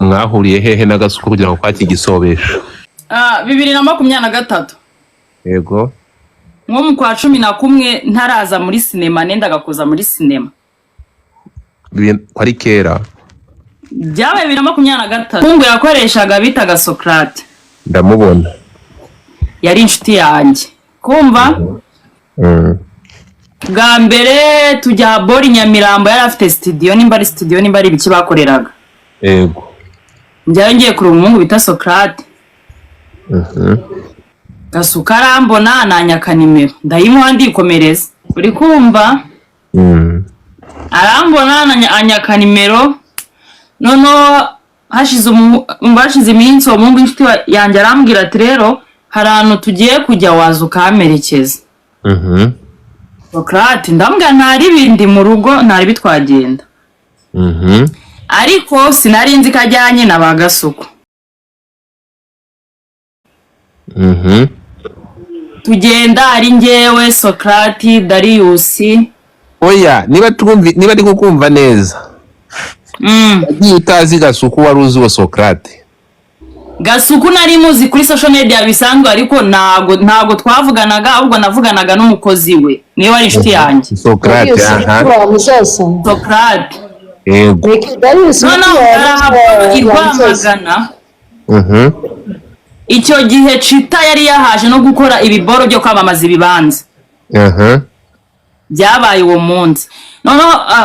mwahuriye hehe n'agasuku kugira ngo kwaki gisobesha? 2023 Yego. nko mu kwa 11 ntaraza muri sinema nendaga kuza muri sinema. Kwari kera. Byabaye 2023. Kungu yakoreshaga bitaga Socrate. Ndamubona. Yari inshuti yanjye. Kumva? Bwa mbere tujya Bori Nyamirambo yari afite studio nimba ari biki bakoreraga. Yego. Njyayo ngiye kuri umuhungu bita Socrate. Gasuka arambona nanyaka nimero. Ndayimuha ndikomereza. Uri kumva? Arambona anyaka nimero. Nono hashize iminsi uwo mungu inshuti yanjye arambwira ati rero hari ahantu tugiye kujya waza ukamerekeza. Socrate ndambwira ntari bindi mu rugo ntari bitwagenda. Ariko sinari nzi kajyanye na bagasuko. Tugenda ari ngewe Socrate Darius. Oya niba ndi kukumva neza. Yagiye utazi Gasuku wari uzi wa Socrate. Gasuku nari muzi kuri social media bisanzwe ariko ntago twavuganaga ahubwo navuganaga n'umukozi we niwe wari inshuti yanjye. Socrate Socrate. Yego. Irwamagana. Icyo gihe Chita yari yahaje no gukora ibiboro byo kwamamaza ibibanza. Byabaye uwo munsi.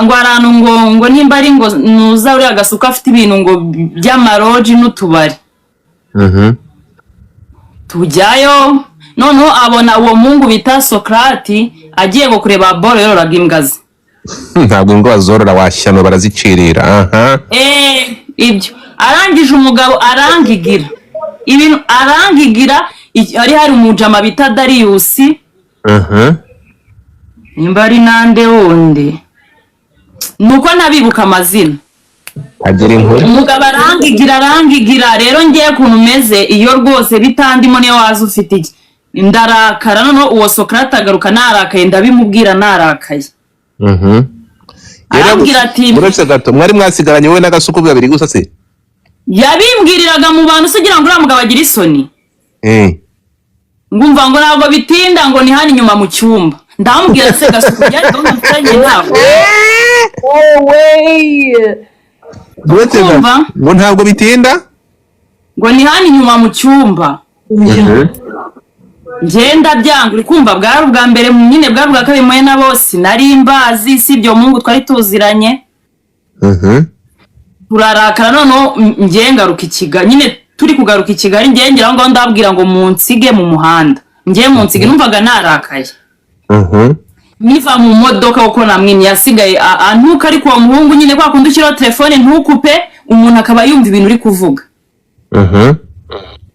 Ngo arantu ngo nimba ari ngo nuza uri Agasuka afite ibintu ngo by'amaroji n'utubari. Tujyayo noneho abona uwo mungu bita Socrate agiye ngo kureba boro yororaga imbwazi. Ntabwo ngo bazorora washyano barazicirira. Ibyo arangije umugabo arangigira ibintu arangigira hari umujama bita Darius. Nimba ari nande wonde nuko nabibuka amazina. Agira inkuru. Umugabo arangigira rero ngiye kuntu meze iyo rwose bitandimo niyo waza ufite iki. Ndarakara noneho uwo Socrate agaruka narakaye ndabimubwira narakaye. Arambwira ati uretse gato mwari mwasigaranye wowe n'Agasuku babiri gusa se? Yabimbwiriraga mu bantu sugira ngo uramugabo agira isoni. Ngumva ngo ntabwo bitinda ngo ni hani nyuma mu cyumba. Ndamubwira se Gasuku yari ndamufanye ntabwo. Ngo ntabwo bitinda? Ngo ni hani nyuma mu cyumba. Ngenda byanga uri kumva bwari ubwa mbere nyine bwari bwa kabiri moye nabo sinari mbazi sibyo mungu twari tuziranye. Turarakara noneho ngiye ngaruka ikiga nyine turi kugaruka ikigali ngiye ngira ngo ndabwira ngo munsige mu muhanda. Ngiye munsige numvaga narakaye. Niva mu modoka uko namwini yasigaye antuka ariko uwo muhungu nyine kwa kundukira telefone ntukupe umuntu akaba yumva ibintu uri kuvuga.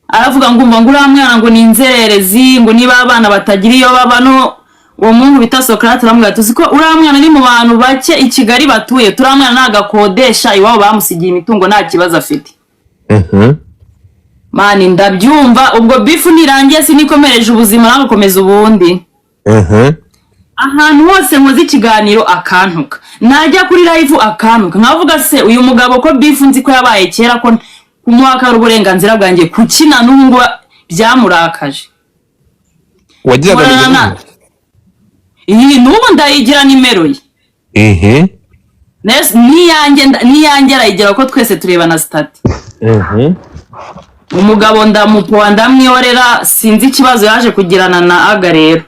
Aravuga ngo umva ngo uramwana ngo ni inzererezi ngo niba abana batagira iyo baba no uwo mungu bita Socrate aramubwira tuzi ko uramwana ni mu bantu bake i Kigali batuye turamwana nagakodesha iwabo bamusigiye imitungo nta kibazo afite. Mani ndabyumva ubwo bifu nirangiye sinikomereje ubuzima nagakomeza ubundi. Ahantu hose nkoze ikiganiro akantuka najya kuri live akantuka nkavuga se uyu mugabo ko bifu nzi ko yabaye kera ko kumuhaka uburenganzira bwanjye kukina n'ubwo byamurakaje. Wagiraga n'ubu ndayigira nimero ye. Niyange arayigira ko twese turebana stati. Umugabo ndamupoa ndamwiyorera sinzi ikibazo yaje kugirana na Aga rero.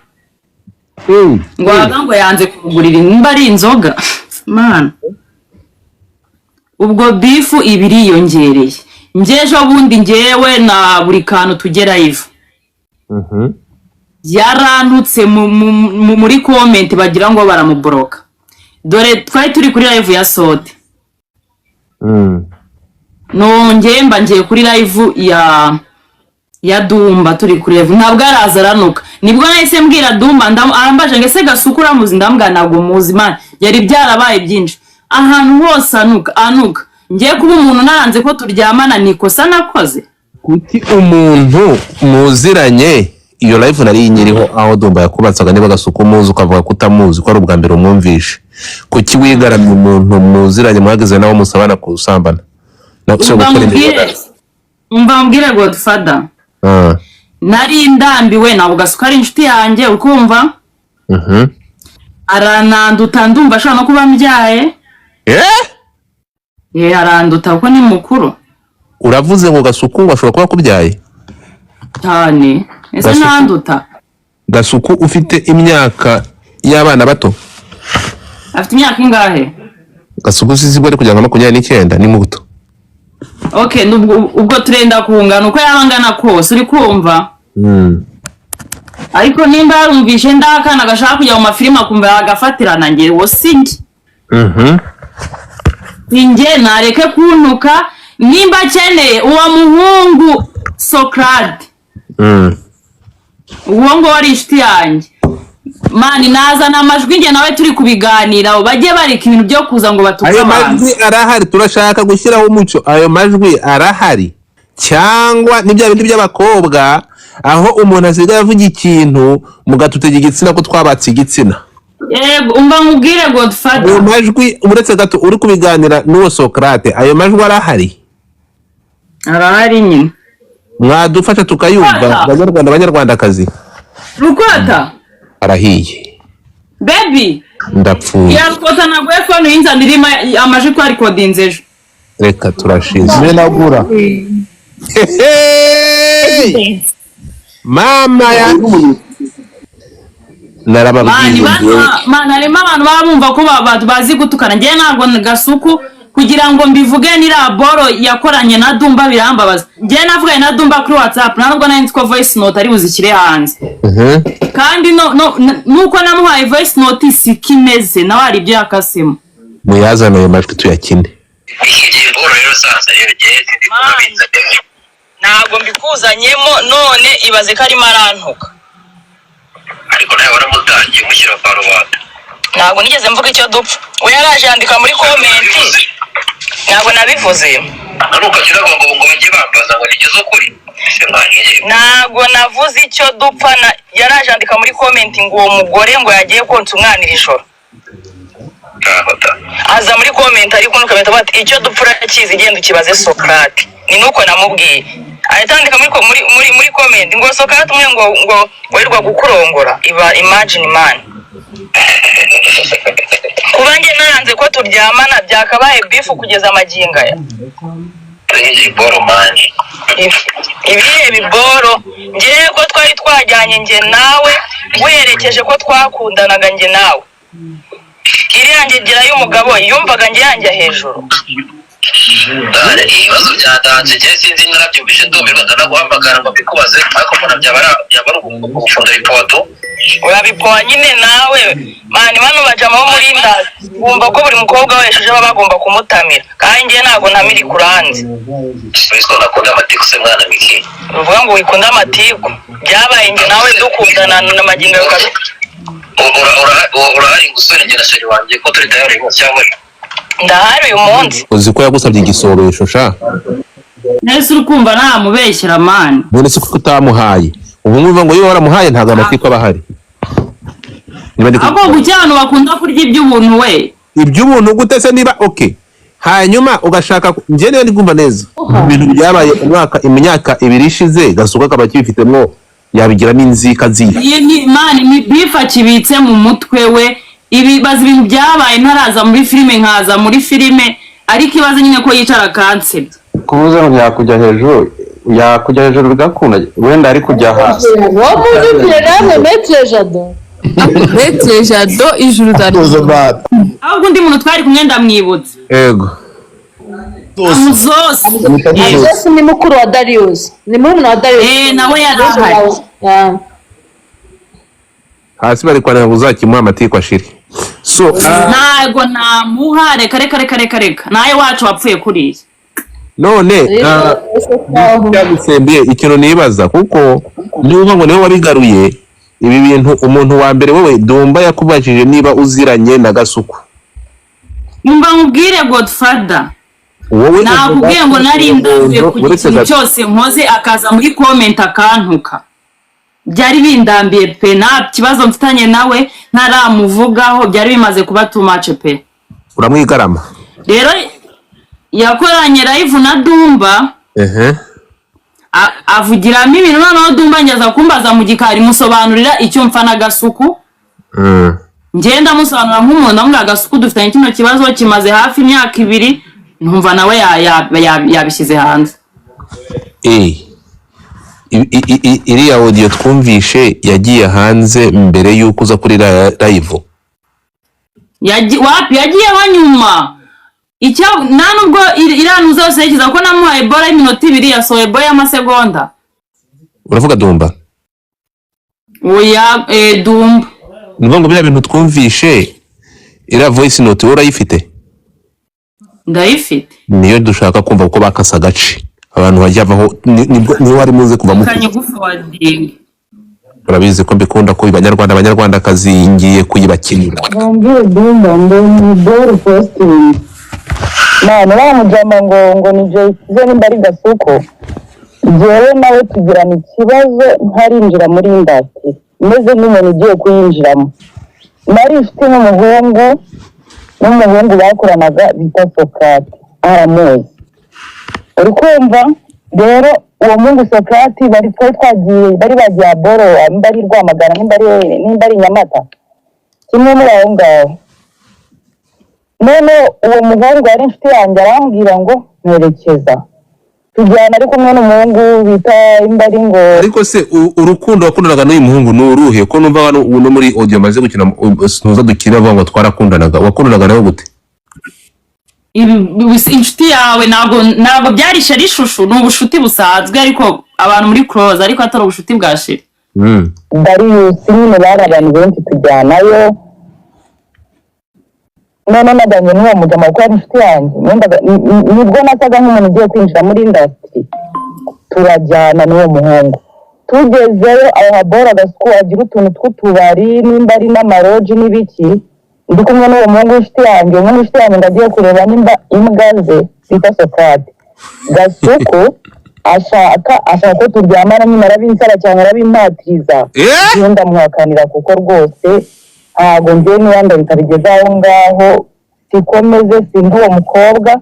Ngo agango yanze kugurira nimba ari inzoga. Man. Ubwo bifu ibiri yongereye. Ngejo bundi ngewe na buri kantu tugera ivu. Yarantutse muri comment bagira ngo baramuboroka. Dore twari turi kuri live ya Sode. Nonge ngiye kuri live ya Dumba turi kuri live ntabwo arazaranuka. Nibwo nahise mbwira Dumba arambaje ngese Gasuku uramuzi ndambwa ntabwo muzi man yari byarabaye byinshi. Ahantu hose anuka. Ngiye kuba umuntu naranze ko turyamana nikosa nakoze. Kuki umuntu muziranye iyo live nari nyiriho aho Dumba yakubatsaga niba Gasuku muzi ukavuga kutamuzi ko ari ubwa mbere umwumvishe. Kuki wigaramye umuntu muziranye mwageze nawo musabana kusambana? umva mbwire Godfather nari ndambiwe nabo Gasuku ari inshuti yanjye ukumva arananduta ndumva ashobora no kuba mbyaye aranduta kuko ni mukuru. Uravuze ngo Gasuku ashobora kuba kubyaye cyane ese nanduta Gasuku ufite imyaka y'abana bato afite imyaka ingahe? Gasuku sizibwo ari kujyanga 29 ni muto. Okay, ubwo turenda kungana uko yabangana kose uri kumva. Ariko nimba yarumvishe ndakana gashaka kujya mu mafilime akumva agafatirana ngiye wo singi. Singe nareke kuntuka nimba cyene uwa muhungu Socrate. Uwo ngo wari inshuti yanjye. Mani naza namajwi nge nawe turi kubiganira bajye barika ibintu byo kuza ngo batuka. Ayo majwi arahari turashaka gushyiraho umuco. Ayo majwi arahari cyangwa nibya bindi by'abakobwa aho umuntu asigaye avuga ikintu mugatutege igitsina ko twabatse igitsina. Yego umva nkubwire Godfather. Ayo majwi uretse gato uri kubiganira n'uwo Socrate ayo majwi arahari. Arahari nyine. Mwadufasha tukayumva abanyarwandakazi. Rukota arahiye baby ndapfuye yakota nagwe phone yinza ndirima amaje ko recordings ejo reka turashize nagura mama ya narababwiye mana arema abantu babumva ko abantu bazi gutukana ngiye ntabwo Gasuku kugira ngo mbivuge ni laboro yakoranye na Dumba birambabaza ngiye navuganye na Dumba kuri WhatsApp ntabwo nanditse ko voice note ari buzikire hanze kandi nuko namuhaye voice note isikimeze nawe ari byo yakasemo muyazana ayo majwi tuyakine ntabwo mbikuzanyemo none ibaze ko ari marantuka ariko nawe waramutangiye umushyira parobata ntabwo nigeze mvuga icyo dupfa we yaraje yandika muri comment ntabwo nabivuze aruka kira ngo bajye bambaza ngo nigezo kuri ntabwo navuze icyo dupfa yaraje yandika muri comment ngo uwo mugore ngo yagiye konsa umwana ijoro aza muri comment ariko nukameta bati icyo dupfa urakizi genda ukibaze Socrate ni nuko namubwiye ayatandika muri comment ngo Socrate umwe ngo wirirwa gukurongora imagine man kuba nge naranze ko turyamana byakabaye bifu kugeza amaginga ya boro mani ibihe biboro ngiye ko twari twajyanye nge nawe werekeje ko twakundanaga nge nawe iriya ngegera y'umugabo yumvaga nge yanjye hejuru dare ibibazo byatanze nge sinzi narabyumvise ndumirwa ndanaguhamagara ngo mbikubaze ariko mbona byaba ugufunda ipoto urabipoa nyine nawe mani bano bajama bo muri ndazi bumva ko buri mukobwa wesheje baba bagomba kumutamira kandi nge ntabwo ntamiri kuranze Kristo nakunda amatiku se mwana miki uvuga ngo wikunda amatiku byabaye nge nawe dukundana na magingo y'ukazi urahari ngusore nge na sheri wanjye ko turi tayari mu cyangwa ndahari uyu munsi uzi ko yagusabye igisobesho sha nese urukumva namubeshyira mani none se ko utamuhaye ubu ngubu ngo iyo waramuhaye ntago amatiku aba ahari abo gujyana bakunda kurya iby'ubuntu we iby'ubuntu gute se niba okay hanyuma ugashaka nje niyo ndigumva neza ibintu byabaye imyaka 2 ishize Gasuka akaba kibifitemo yabigira n'inzika ziye ni mani ni bifa kibitse mu mutwe we ibibaza ibintu byabaye ntaraza muri filime nkaza muri filime ariko ibaze nyine ko yicara kansebye kuvuza ngo yakujya hejuru bigakunda wenda ari kujya hasi wo muzibye namwe Maître Jado ijuru zari ahubwo undi muntu twari kumwe ndamwibutse yego Zose ni mukuru wa Darius ni murumuna wa Darius nawe yarahari hasi bari kwana uzakimuha amatiku ashiri so ntago namuha reka naye wacu wapfuye kuriye none byagusembiye ikintu nibaza kuko niba ngo niwe wabigaruye ibi bintu umuntu wa mbere wowe Dumba yakubajije niba uziranye na Gasuku Mumba mubwire Godfather wowe nakubwiye ngo nari ndavuye ku kintu cyose nkoze akaza muri comment akantuka byari bindambiye pe nta kibazo mfitanye nawe ntaramuvugaho byari bimaze kuba too much pe uramwigarama rero yakoranye live na Dumba avugiramo ibintu noneho Dumba ngeza kumbaza mu gikari musobanurira icyo mfa na Gasuku ngenda musobanura nk'umuntu amwe Gasuku dufitanye kino kibazo kimaze hafi imyaka 2 numva nawe yabishyize hanze iriya audio twumvishe yagiye hanze mbere yuko uza kuri live yagiye hanyuma icyo nanubwo iranuza yose yakiza ko namuhaye Ebola y'iminota 2 yasohoye Ebola y'amasegonda. Uravuga Dumba? Oya Dumba ngo bya bintu twumvishe ira voice note urayifite? Ndayifite. Niyo dushaka kumva uko bakasa agace abantu bajyavaho ni wari muze kuva mu urabizi ko mbikunda ko abanyarwanda kazi ngiye kuyibakinira. Ngiye Dumba ni ball posting. Bamujyama ngo ni Jayce nimba ari Gasuku jewe nawe tugirana ikibazo ntarinjira muri industry meze nk'umuntu ugiye kuyinjiramo nari ifite n'umuhungu bakoranaga bita Socrate aramuzi uri kumva rero uwo mungu Socrate bari bagiye boro mbari Rwamagana nimba ari Nyamata kimwe muri aho ngaho none uwo muhungu yari inshuti yanjye arambwira ngo mperekeza tujyana ari kumwe n'umuhungu bita imbari ngo ariko se urukundo wakundanaga n'uyu muhungu n'uruhe ko numva hano uno muri audio maze gukina tuza dukira ngo twarakundanaga wakundanaga nawe gute inshuti yawe ntabwo byari sheri shushu n'ubushuti busanzwe ariko abantu muri close ariko atari ubushuti bwa sheri Darius nyine bari abantu benshi tujyanayo none nadanye n'uwo mujama kuko ari inshuti yanjye nibwo nasaga nk'umuntu ugiye kwinjira muri industry turajyana n'uwo muhungu tugezeyo aho habora Gasuku agira utuntu tw'utubari nimba ari n'amaroji n'ibiki ndi kumwe n'uwo muhungu w'inshuti yanjye ndagiye kureba nimba imbwa ze bita Socrate Gasuku ashaka ko turyamana nyine arabinsara cyane arabimpatiriza ngenda muhakanira kuko rwose ntabwo njye n'iyanda bitabigeza aho ngaho sikomeze sindi uwo mukobwa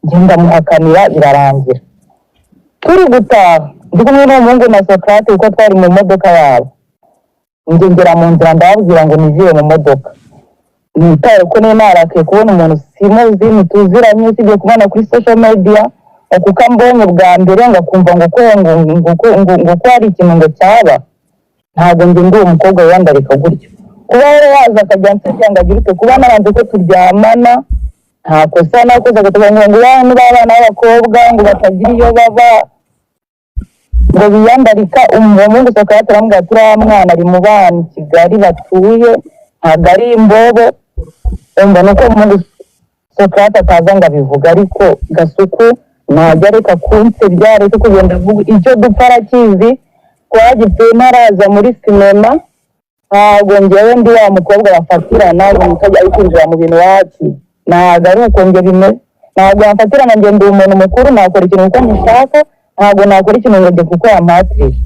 ngenda muhakanira birarangira turi gutaha ndi kumwe n'uwo muhungu na Socrate kuko twari mu modoka yabo ngera mu nzira ndababwira ngo niziye mu modoka nitaye ko narakaye kubona umuntu simuzi ntituziranye usibye kubona kuri social media kuko mbonye bwa mbere ngakumva ngo ko hari ikintu ngo cyaba ntabwo ndi uwo mukobwa yandarika gutyo kuba waza akajya nsenya ngo agire kuba naranze ko turyamana nta kosa nakoze agatubanya ngo abantu b'abana b'abakobwa ngo batagira iyo baba ngo biyandarika umuhungu Socrate aramubwira ati uriya mwana ari mu bana Kigali batuye ntabwo ari imbobo umva nuko umuhungu Socrate ataza ngo abivuga ariko Gasuku ntajya areka kunsebya ariko kugenda avuga icyo dupfa arakizi twagipfuye ntaraza muri sinema ntabwo njyewe ndi wa mukobwa bafatirana ngo mutajya ari kwinjira mu bintu wacu ntabwo ari uko njye bimeze ntabwo yafatirana njye ndi umuntu mukuru nakora ikintu uko nishaka ntabwo nakora ikintu ngo njye kuko yampatirije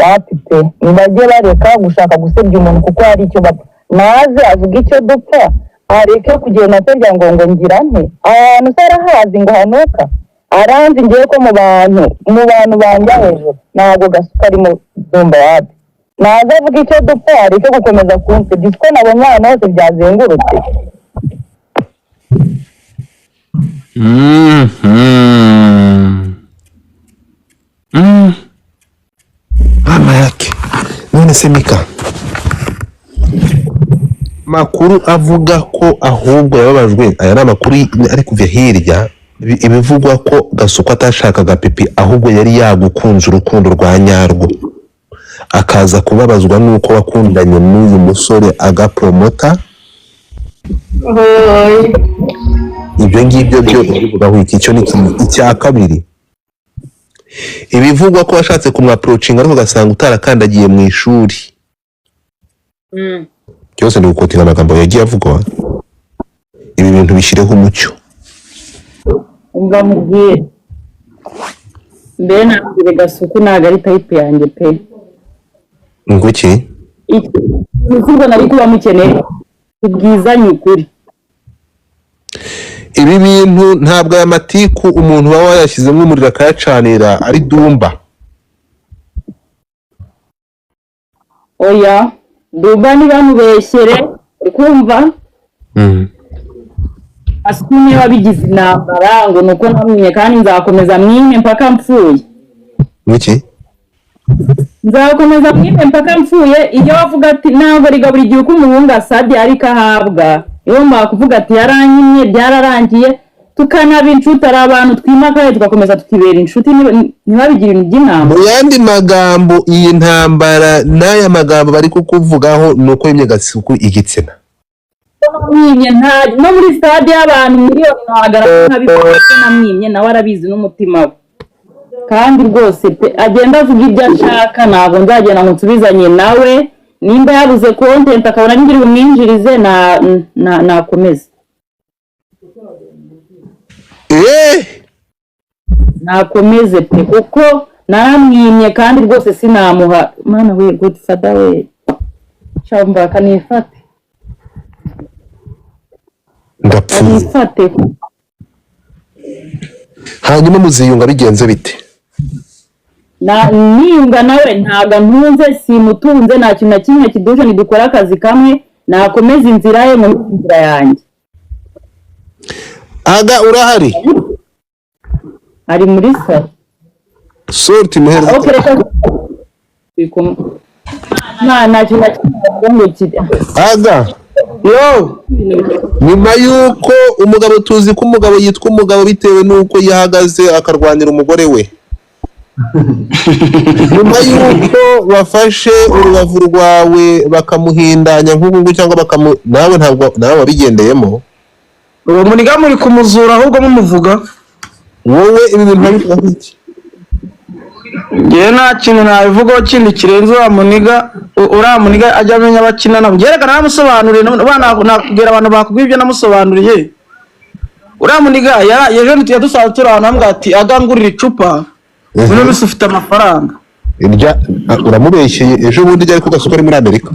wapite nibajye bareka gushaka gusebya umuntu kuko hari icyo bapfa naze avuga icyo dupfa areke kugenda asebya ngo ngira nte ahantu se arahazi ngo hanuka aranzi ngiye ko mu bantu banja hejuru ntabwo Gasuka ari mu Dumba wapi naze avuga icyo dupfa areke gukomeza kunsebya ko nabonye ahantu hose byazengurutse mama yake none se Mika makuru avuga ko ahubwo yababajwe aya n'amakuru ari kuva hirya ibivugwa ko Gasuku atashakaga Pipi ahubwo yari yagukunze urukundo rwa nyarwo akaza kubabazwa nuko wakundanye n'uyu musore agapromota ibyo ngibyo byo bivugaho icyo ni icya kabiri ibivugwa ko washatse kumwaproachinga ariko ugasanga utarakandagiye mu ishuri cyose ni ukotinga amagambo yagiye avugwa ibi bintu bishireho umucyo umva mubwire mbere nabwire Gasuku ntabwo ari type yanjye pe nguki nubwo nari kuba mukeneye ubwizanye ukuri ibi bintu ntabwo aya matiku umuntu baba wayashyizemo umuriro akayacanira ari Dumba. Oya Dumba ni bamubeshyere ukumva asumye wabigize intambara ngo nuko namwimye kandi nzakomeza mwime mpaka mpfuye. Wiki? Nzakomeza mwime mpaka mpfuye iyo bavuga ati ntabwo rigabura igihe uko umuhungu asabye ariko ahabwa. Iyo mba kuvuga ati yaranyimye byararangiye tukanaba inshuti ari abantu twimakaye tugakomeza tukibera inshuti ntibabigire ibintu by'intambara. Mu yandi magambo iyi ntambara n'aya magambo bari kukuvugaho nuko yimye gasuku igitsina. Namwimye no muri stade y'abantu miliyoni nahagarara nkabikora namwimye nawe arabizi n'umutima we. Kandi rwose pe agenda avuga ibyo ashaka ntabwo nzagenda ngo nsubizanye nawe nimba yabuze content akabona ngira umwinjirize nakomeza. Nakomeze pe kuko naramwimye kandi rwose sinamuha mana we Godfather we cyamba kanifate ndapfuye. Hanyuma muziyunga bigenze bite? Niyunga nawe ntaga ntunze simutunze nta kintu na kimwe kiduje nidukora akazi kamwe nakomeza inzira ye mu nzira yanjye. Aga urahari? Ari muri sale. Sorti muhereza. Okay reka nta kintu na kimwe kidi. Aga yo nyuma yuko umugabo tuzi ko umugabo yitwa umugabo bitewe nuko yahagaze akarwanira umugore we. Nyuma yuko bafashe urubavu rwawe bakamuhindanya nk'ubu cyangwa nawe ntabwo nawe wabigendeyemo. Uwo muniga muri kumuzura ahubwo mumuvuga. Wowe ibi bintu nabikora iki? Ngiye nta kintu nabivugaho kindi kirenze wa muniga uramuniga ajya amenya abakina nabo. Ngereka namusobanuriye nakubwira abantu bakubwiye ibyo namusobanuriye. Uramuniga yeje yadusanze turana ambwa ati agangurira icupa. Uno bise ufite amafaranga. Irya uramubeshyeye ejo bundi ryari kugasuka ari muri Amerika.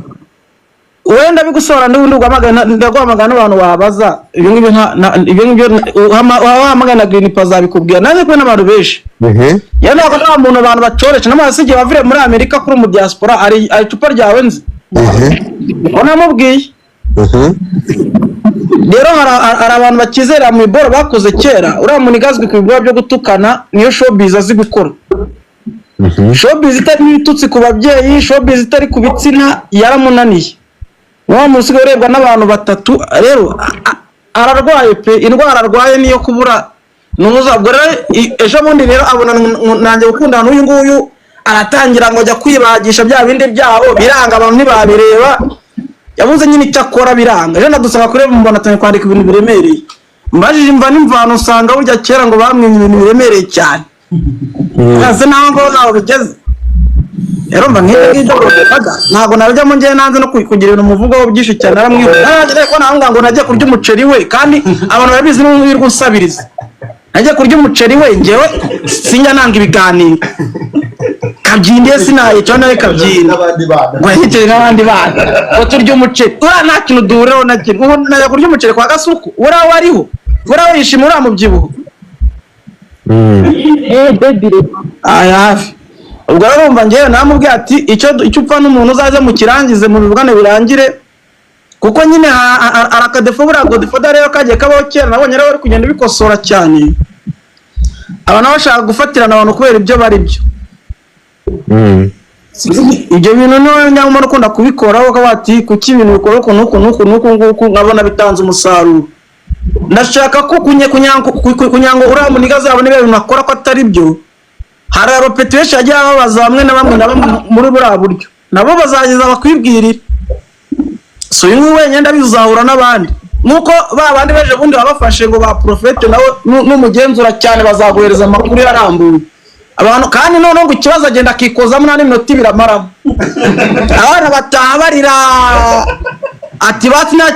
Wenda bigusora n'ubundi ndagwamagana abantu wabaza ibyo ngibyo wamagana Green Pass abikubwira naze ko n'abantu beshi. Yana ko nta muntu abantu bacoresha n'amasige bavire muri Amerika kuri mu diaspora ari icupa ryawe nzi. Ona mubwiye. Rero hari abantu bakizera mu iboro bakoze kera uramunigazwe ku bigo byo gutukana niyo showbiz azi gukora. Showbiz itari n'ibitutsi ku babyeyi, showbiz itari ku bitsina yaramunaniye. Wa musigo urebwa n'abantu batatu rero ararwaye pe indwara arwaye niyo kubura numuzabwo ejo bundi rero abona nanjye gukundana n'uyu nguyu aratangira ngo ajya kwibagisha bya bindi byabo biranga abantu ntibabireba yabuze nyine icyakora biranga rero nadusaba kureba mbona atanye kwandika ibintu biremereye mbajije imva n'imvano usanga burya kera ngo bamwinye ibintu biremereye cyane ase naho ngo naho bigeze rero mba nk'ibyo ntabwo nabijya mu ngiye nanze no kugira ibintu muvugaho byinshi cyane naramwihuta ko naho ngo najye kurya umuceri we kandi abantu babizi n'ubwirwa usabiriza najye kurya umuceri we ngewe sinjya nanga ibiganiro kabyindiye sinaye cyo nawe kabyinda ngo yiteye n'abandi bana ngo turya umuceri nta kintu duhureho na kimwe ubu najya kurya umuceri kwa gasuku uraho ariho uraho yishima uriya mubyibuho aya hafi ubwo urumva ngewe namubwiye ati icyo upfa n'umuntu uzaze mu kirangize mu bivugane birangire kuko nyine arakadefo buriya Godfather rero kagiye kabaho kera nabonye rero bari kugenda bikosora cyane abantu bashaka gufatirana abantu kubera ibyo bari byo ibyo bintu niwe nyamara ukunda kubikoraho ukaba ati kuki ibintu bikora uku nkabona bitanze umusaruro ndashaka ko kunyango uriya muniga azabona ibintu akora ko atari byo hari abapeti benshi bagiye babaza bamwe na bamwe muri buriya buryo nabo bazageza bakwibwirira so uyu nguyu wenyine ndabizahura n'abandi nuko ba bandi beje bundi babafashe ngo ba profete nawe n'umugenzura cyane bazaguhereza amakuru yarambuye abantu kandi noneho ngo ikibazo agenda akikozamo nta n'iminota ibiri amaramo abana bataha barira ati bati nta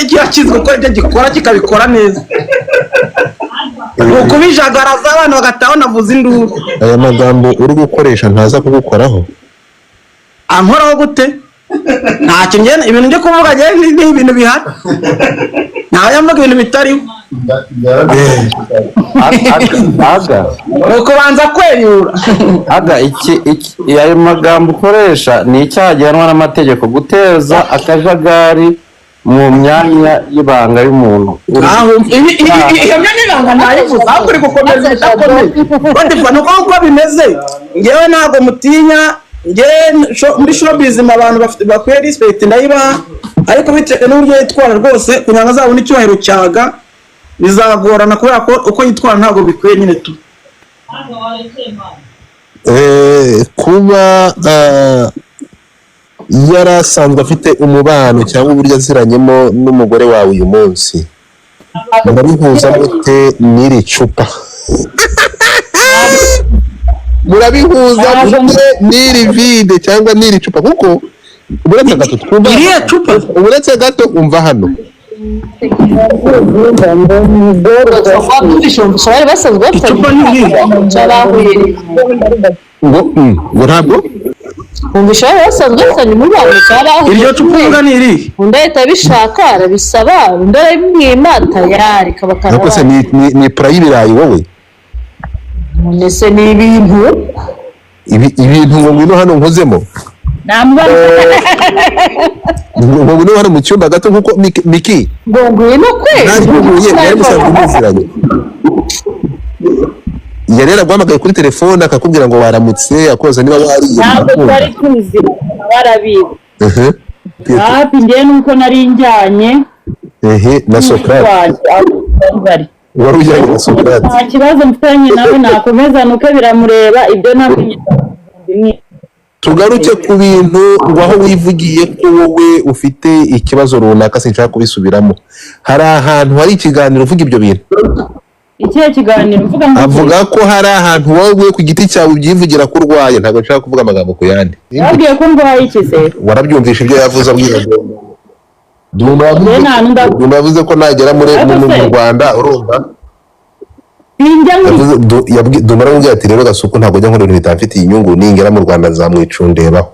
cyakizwe ko ibyo gikora kikabikora neza nuko bijagaraza abantu bagataho navuze induru aya magambo uri gukoresha ntaza kugukoraho ankoraho gute ntacyo ngena ibintu byo kuvuga ni ibintu bihari ntawe yamvuga ibintu bitariho aga nuko banza kweyura aga ayo magambo ukoresha ni icyaha gihanwa n'amategeko, guteza akajagari mu myanya y'ibanga y'umuntu. iyo myanya y'ibanga ntayivuze ahubwo uri gukomeza ibidakomeye badifa nuko uko bimeze ngewe ntabwo mutinya muri showbiz abantu bakwiye respect ndayibaha, ariko bitewe n'uburyo yitwara rwose kugira ngo azabone icyubahiro cyaga bizagorana kubera ko uko yitwara ntabwo bikwiye nyine tu kuba yari asanzwe afite umubano cyangwa uburyo aziranyemo n'umugore wawe uyu munsi, murabihuza mute n'iri cupa? Murabihuza mute n'iri vide cyangwa n'iri cupa? Kuko uretse gato twumva iriya cupa, uretse gato umva hano bari basanzwe icupa ni iriya ngo ntabwo umvisha bari basanzwe bafitanye umubano cyarahuye. iryo cupa uvuga ni iriya undi ahita abishaka arabisaba undi arabimwima tayari kaba ariko se karabaye. ni pura y'ibirayi wowe? Ese ni ibintu ibintu ngo ngwino hano nkozemo ngo ngwino hano mu cyumba gato nkuko Miki ngo ngwino kwe nari kuguye nari musanzwe muziranye, yari yaraguhamagaye kuri telefone akakubwira ngo waramutse akoza niba wariye. ntabwo twari tuzi barabizi hafi njye nuko nari njyanye na Socrate wari ujyanye na Socrate. nta kibazo mfitanye nawe nakomeza nuko biramureba ibyo namenye. Tugaruke ku bintu ngo aho wivugiye ko wowe ufite ikibazo runaka sinshaka kubisubiramo. Hari ahantu hari ikiganiro uvuga ibyo bintu? Ikihe kiganiro mvuga ngo avuga ko hari ahantu wowe ku giti cyawe ubyivugira ko urwaye, ntabwo nshaka kuvuga amagambo ku yandi. yabwiye ko ndwaye iki se? Warabyumvisha ibyo yavuze abwira Duma yavuze ko nagera mu Rwanda urumva Duma aramubwira ati rero Gasuku ntabwo njya nkora ibintu bitamfitiye inyungu, ningera mu Rwanda nzamwicundebaho,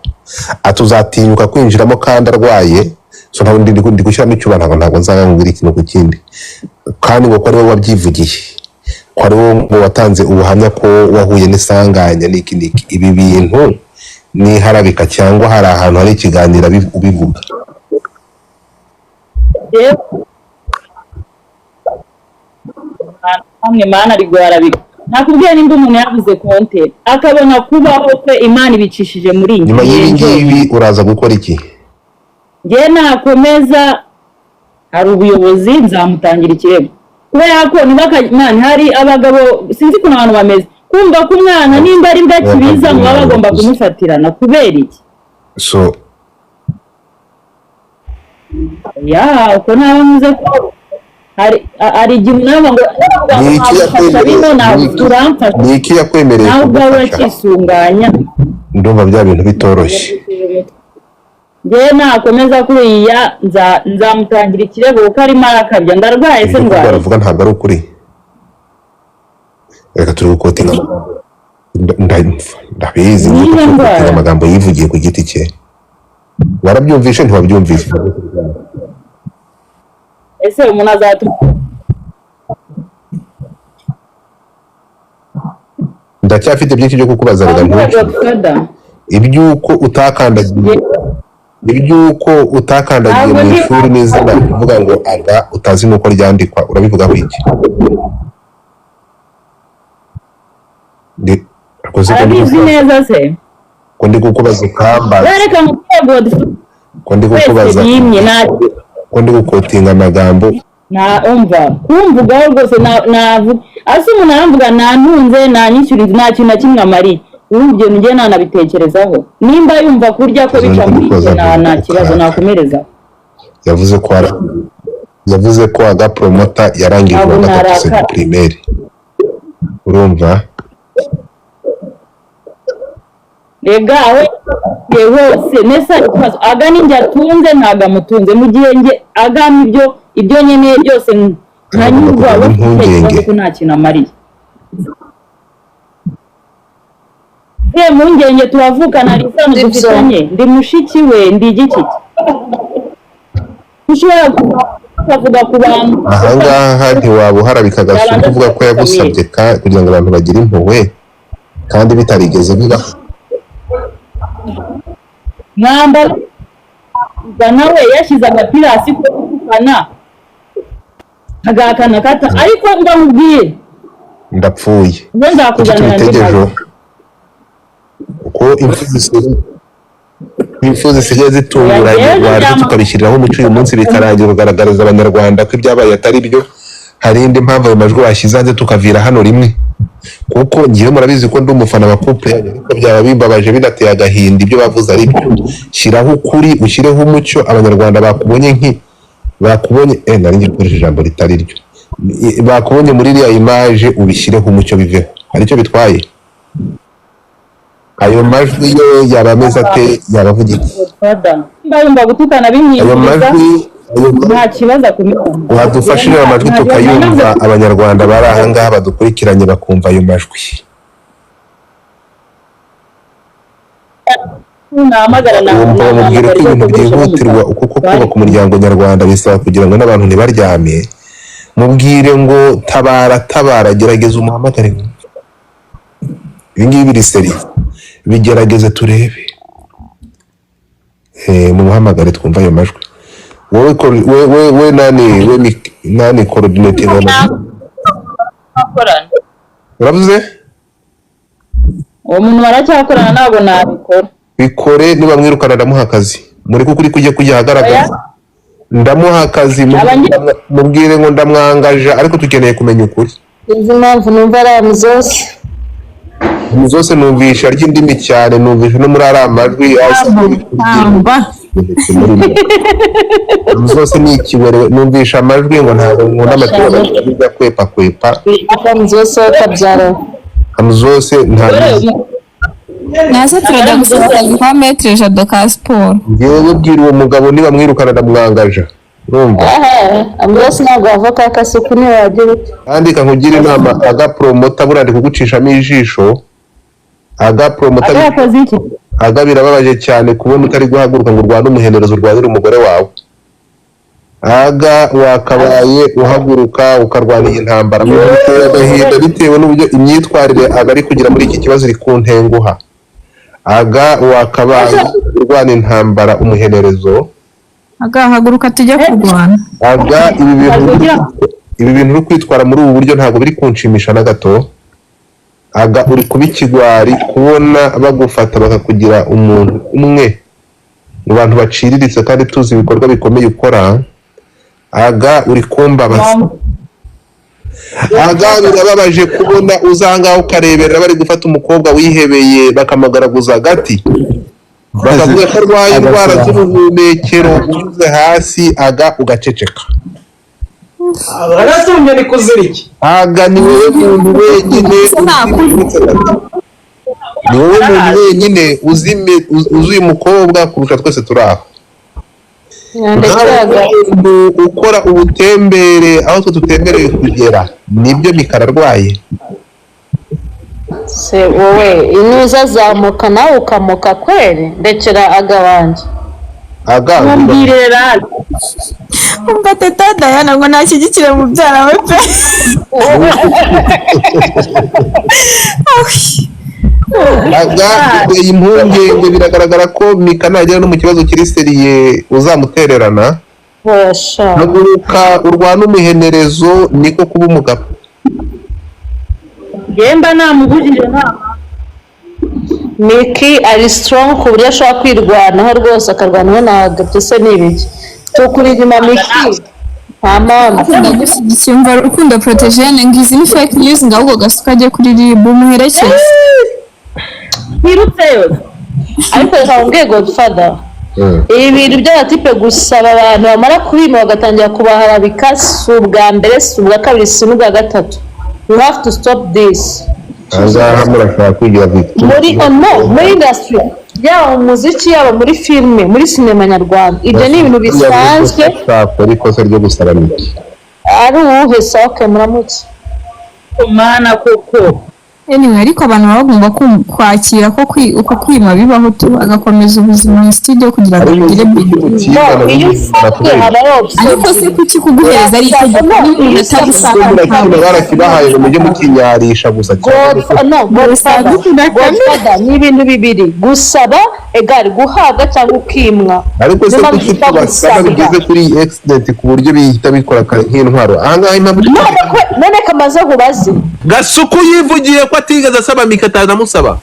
atuzatinyuka kwinjiramo kandi arwaye, so ntabwo ndi gushyiramo icyuba, ntabwo nzamubwira ikintu ku kindi, kandi ngo ko ari wowe wabyivugiye, ko ari wowe ngo watanze ubuhamya ko wahuye n'isanganya n'iki. Ibi bintu ni harabika cyangwa hari ahantu hari ikiganiro ubivuga? hamwe mana rigwara biga nakubwiye nimba umuntu yavuze konte akabona kubaho kwe Imana ibicishije muri nyuma y'ibi ngibi uraza gukora iki? njye nakomeza hari ubuyobozi nzamutangira ikirego kubera ko Imana hari abagabo sinzi ukuntu abantu bameze kumva ko umwana nimba ari bwa kibiza ngo baba bagomba kumufatirana kubera iki? So uko ntabamuze ko hari igihe unaba ngo ni iki yakwemereye nawe ubwawe urakisunganya? ndumva bya bintu bitoroshye. njyewe nakomeza kuriya nzamutangira ikirego kuko arimo arakabya. ndarwaye se ndwaye? baravuga ntabwo ari ukuri, reka turi gukotinga ndabizi gukotinga amagambo yivugiye ku giti cye. warabyumvishe ntiwabyumvishe? ese umuntu azatuma ndacyafite byinshi byo kukubaza rega ibyuko utakandagiye mu ishuri n'izina kuvuga ngo aga utazi nuko ryandikwa, urabivugaho iki? arabizi neza se ko ndi kukubaza ukambaza, reka mukego ko ndi kukubaza ko ndi gukotinga amagambo umva kumvugaho rwose navuga ase umuntu aramvuga nantunze nanyishyuriza nta kintu na kimwe amariye, urumva njye nanabitekerezaho nimba yumva kurya ko bica muri njye nta kibazo nakomereza. yavuze ko agapromota yarangije gatatu primaire, urumva rega aho hose nesa ikibazo aga ninjye atunze ntabwo amutunze mu gihe njye agama ibyo nkeneye byose nkanyurwa bafite ikibazo ko nta kintu amariye. Mungenge turavukana risano dufitanye ndi mushiki we ndi igiki ushobora kuvuga ku bantu ahangaha ntiwaba uharabika agasuku uvuga ko yagusabye kugira ngo abantu bagire impuhwe kandi bitarigeze biba mwambara nawe yashyize agapira hasi ko gukana agakana kata ariko ndamubwiye ndapfuye nzakuzanira itegejo uko impfu zisigaye zitunguranye waryo tukabishyiriraho umuco uyu munsi bikarangira kugaragariza abanyarwanda ko ibyabaye atari byo. Hari indi mpamvu ayo majwi washyize hanze tukavira hano rimwe, kuko ngiye murabizi ko ndi umufana wa couple yanyu, ariko byaba bimbabaje binateye agahinda ibyo bavuze ari byo. Shyiraho ukuri, ushyireho umucyo, abanyarwanda bakubonye nari ngiye gukoresha ijambo ritari ryo, bakubonye muri iriya image ubishyireho umucyo biveho. Hari icyo bitwaye? Ayo majwi yo yaba ameze ate, yabavugitse? Ndumva gutukana bimwinjiriza nta kibazo kumenya. Wadufashije ayo majwi tukayumva, abanyarwanda bari aha ngaha badukurikiranye bakumva ayo majwi. Mubwire ko ibintu byihutirwa, kuko kubaka umuryango nyarwanda bisaba kugira ngo n'abantu ntibaryame. Mubwire ngo tabara, gerageza umuhamagare. Ibi ngibi biri seri, bigerageze turebe. Mumuhamagare twumva ayo majwi. Wowe nani coordinating uravuze? Uwo muntu baracyakorana ntabwo nabikora. Bikore, niba mwirukana ndamuha akazi. Muri kukuri kujya ahagaragara. Ndamuha akazi, mubwire ngo ndamwangaje, ariko tukeneye kumenya ukuri. Izi mpamvu numva ari amuzose. Zose numvisha ry'indimi cyane, numvisha no muri ari amajwi zose ni ikiwere, numvisha amajwi ngo ntabwo nkunda amategeko bijya kwepa. Amuzose akabyara. Amuzose ntabwo nazo turajya gusohoka kwa Maître Jado ka Sport. Ngewe bwira uwo mugabo niba mwirukana ndamwangaje. Urumva? Amuzose ntabwo avoka akasuku ni wagira. Kandi kankugira inama, agapromota burandi kugucishamo ijisho. Agapromota birababaje cyane kubona utari guhaguruka ngo urwane umuhenderezo urwanire umugore wawe. Wakabaye uhaguruka ukarwana iyi ntambara. Agahinda bitewe n'uburyo imyitwarire ari kugira muri iki kibazo iri kuntenguha. Wakabaye urwana intambara umuhenerezo. Haguruka tujya kurwana. Ibi bintu uri kwitwara muri ubu buryo ntabwo biri kunshimisha na gato. Uri kuba ikigwari kubona bagufata bakakugira umuntu umwe mu bantu baciriritse kandi tuzi ibikorwa bikomeye ukora. Uri kumbabaza. Birababaje kubona uzangaho ukarebera bari gufata umukobwa wihebeye bakamagaraguza agati, bakavuga ko arwaye indwara z'ubuhumekero, unyuze hasi ugaceceka. Aratumye ni kuziriki. Ni wowe muntu wenyine uzi umukobwa kurusha twese turi aho. Ukora ubutembere aho twe tutembereye kugera, nibyo bikararwaye. Se wowe inuza zamuka nawe ukamuka kwere, ndekera agabanje. Mumbwirera umva teta Diana ngo nashyigikire mu byara we pe. Impungenge biragaragara ko Mika nagera no mu kibazo kiri seriye uzamutererana. Haguruka urwana umuhenerezo, niko kuba umugabo. Gemba namubujije nama. Miki ari strong ku buryo ashobora kwirwanaho rwose, akarwanaho na Agatese n'ibiki. Tukuri inyuma Miki. Cyumva urukundo protégene ngizi ni fake news ngahubwo gasuka agiye kuri RIB umuherekeze. Ntirutseyo. Ariko nkambwiye Godfather. Ibi bintu by'abatipe gusaba abantu bamara kubima bagatangira kubaharabika, si ubwa mbere, si ubwa kabiri, si n'ubwa gatatu. You have to stop this. Murashaka kwigira muri industry yaba mu muziki, yaba muri filime, muri sinema nyarwanda, ibyo ni ibintu bisanzwe. Ikosa ryo gusara Miki ari uwuhe? Soke muramutse mana koko anyway ariko abantu baba bagomba kwakira ko uko kwima bibaho tu agakomeza ubuzima mu studio kugira ngo bigire iyo usanzwe habaho ariko se kuki kuguhereza ari itegeko n'umuntu atagishaka barakibahaye ngo mujye mukinyarisha gusa Godfather ni ibintu bibiri gusaba egari guhabwa cyangwa ukimwa ariko se kuki tubasaba bigeze kuri accident ku buryo bihita bikora nk'intwaro ahangaha impamvu none kamaze kubazi Gasuku yivugiye ko atigeze asaba mikatana musaba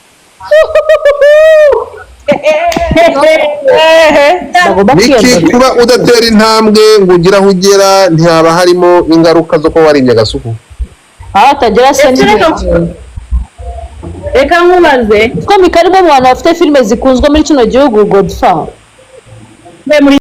Niki kuba udatera intambwe ngo ugira aho ugera ntihaba harimo ingaruka zo kuba warimye Gasuku atagira se reka nkubaze ko mikarimo mu bantu bafite filime zikunzwe muri kino gihugu Godfather muri